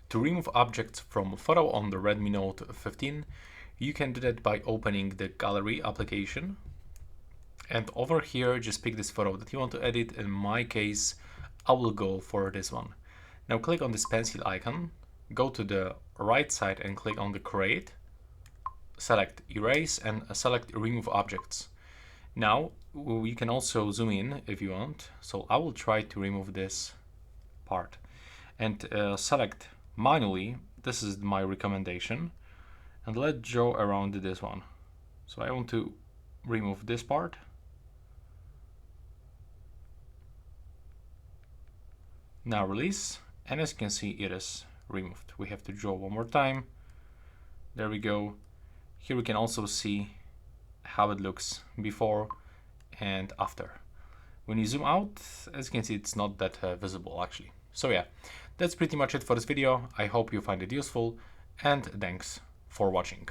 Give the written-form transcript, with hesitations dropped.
To remove objects from a photo on the Redmi Note 15, you can do that by opening the gallery application. And over here, just pick this photo that you want to edit. In my case, I will go for this one. Now click on this pencil icon, go to the right side and click on the create, select erase and select remove objects. Now you can also zoom in if you want. So I will try to remove this part and select manually. This is my recommendation, and let's draw around this one. So I want to remove this part. Now release, and as you can see, it is removed. We have to draw one more time. There we go. Here we can also see how it looks before and after. When you zoom out, as you can see, it's not that visible actually. So yeah, that's pretty much it for this video. I hope you find it useful, and thanks for watching.